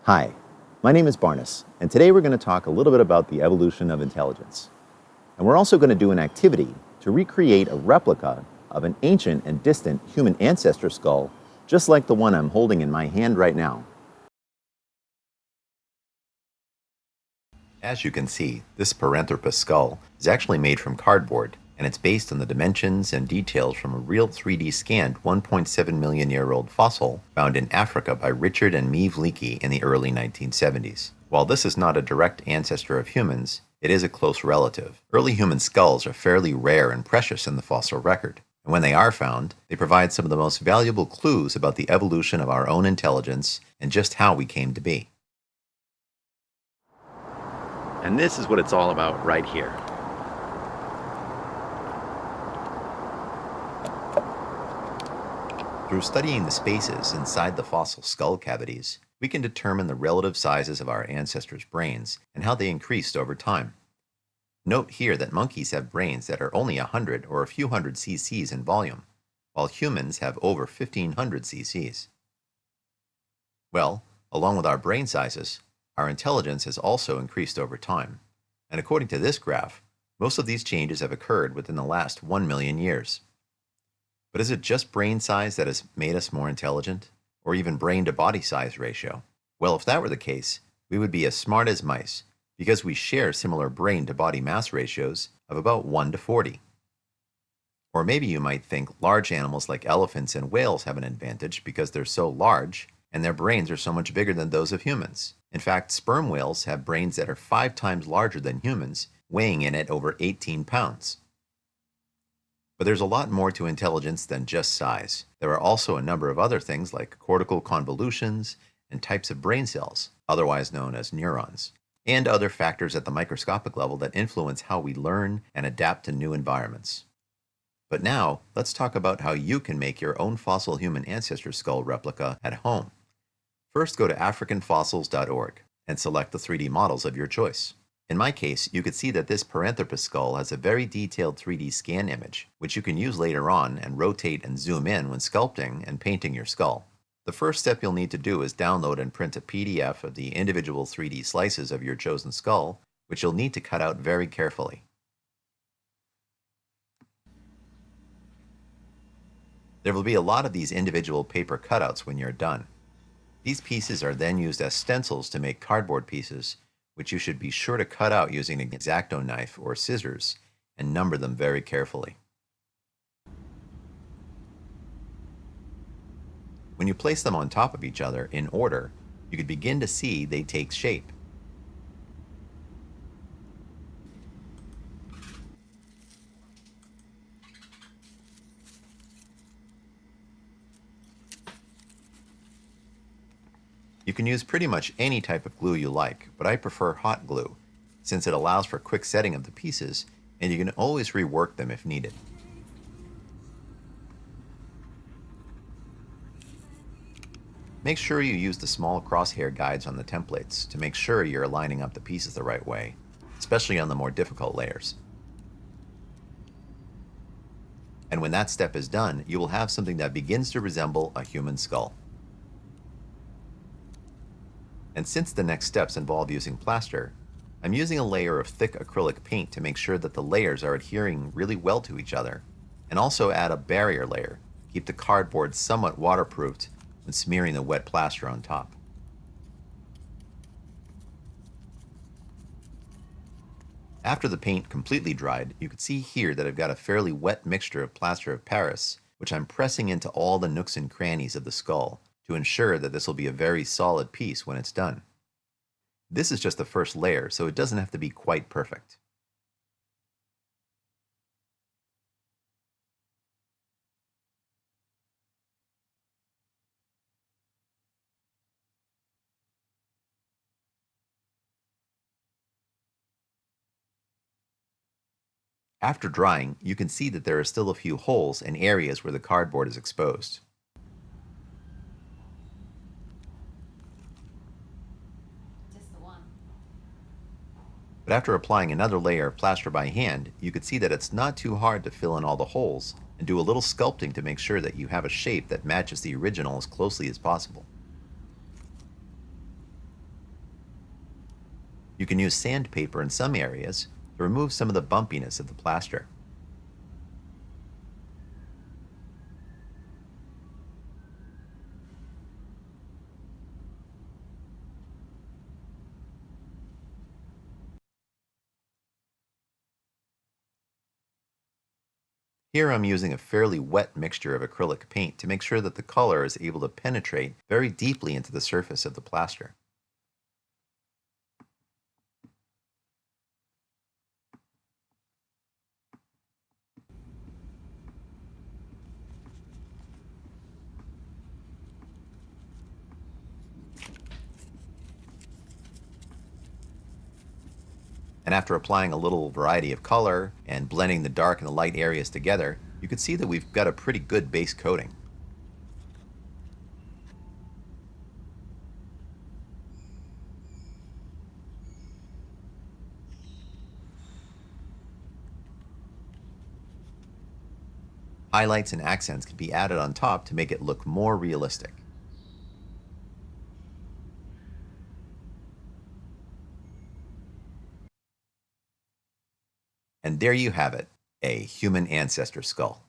Hi, my name is Barnas, and today we're going to talk a little bit about the evolution of intelligence. And we're also going to do an activity to recreate a replica of an ancient and distant human ancestor skull, just like the one I'm holding in my hand right now. As you can see, this Paranthropus skull is actually made from cardboard, and it's based on the dimensions and details from a real 3D scanned 1.7 million year old fossil found in Africa by Richard and Meave Leakey in the early 1970s. While this is not a direct ancestor of humans, it is a close relative. Early human skulls are fairly rare and precious in the fossil record, and when they are found, they provide some of the most valuable clues about the evolution of our own intelligence and just how we came to be. And this is what it's all about right here. Through studying the spaces inside the fossil skull cavities, we can determine the relative sizes of our ancestors' brains and how they increased over time. Note here that monkeys have brains that are only 100 or a few hundred cc's in volume, while humans have over 1,500 cc's. Well, along with our brain sizes, our intelligence has also increased over time, and according to this graph, most of these changes have occurred within the last 1 million years. But is it just brain size that has made us more intelligent, or even brain-to-body size ratio? Well, if that were the case, we would be as smart as mice, because we share similar brain-to-body mass ratios of about 1 to 40. Or maybe you might think large animals like elephants and whales have an advantage because they're so large, and their brains are so much bigger than those of humans. In fact, sperm whales have brains that are 5 times larger than humans, weighing in at over 18 pounds. But there's a lot more to intelligence than just size. There are also a number of other things like cortical convolutions and types of brain cells, otherwise known as neurons, and other factors at the microscopic level that influence how we learn and adapt to new environments. But now, let's talk about how you can make your own fossil human ancestor skull replica at home. First, go to africanfossils.org and select the 3D models of your choice. In my case, you could see that this Paranthropus skull has a very detailed 3D scan image, which you can use later on and rotate and zoom in when sculpting and painting your skull. The first step you'll need to do is download and print a PDF of the individual 3D slices of your chosen skull, which you'll need to cut out very carefully. There will be a lot of these individual paper cutouts when you're done. These pieces are then used as stencils to make cardboard pieces, which you should be sure to cut out using an X-Acto knife or scissors and number them very carefully. When you place them on top of each other in order, you can begin to see they take shape. You can use pretty much any type of glue you like, but I prefer hot glue, since it allows for quick setting of the pieces, and you can always rework them if needed. Make sure you use the small crosshair guides on the templates to make sure you're lining up the pieces the right way, especially on the more difficult layers. And when that step is done, you will have something that begins to resemble a human skull. And since the next steps involve using plaster, I'm using a layer of thick acrylic paint to make sure that the layers are adhering really well to each other, and also add a barrier layer to keep the cardboard somewhat waterproofed when smearing the wet plaster on top. After the paint completely dried, you can see here that I've got a fairly wet mixture of plaster of Paris, which I'm pressing into all the nooks and crannies of the skull to ensure that this will be a very solid piece when it's done. This is just the first layer, so it doesn't have to be quite perfect. After drying, you can see that there are still a few holes and areas where the cardboard is exposed. Just the one. But after applying another layer of plaster by hand, you could see that it's not too hard to fill in all the holes and do a little sculpting to make sure that you have a shape that matches the original as closely as possible. You can use sandpaper in some areas to remove some of the bumpiness of the plaster. Here I'm using a fairly wet mixture of acrylic paint to make sure that the color is able to penetrate very deeply into the surface of the plaster. And after applying a little variety of color and blending the dark and the light areas together, you can see that we've got a pretty good base coating. Highlights and accents can be added on top to make it look more realistic. And there you have it, a human ancestor skull.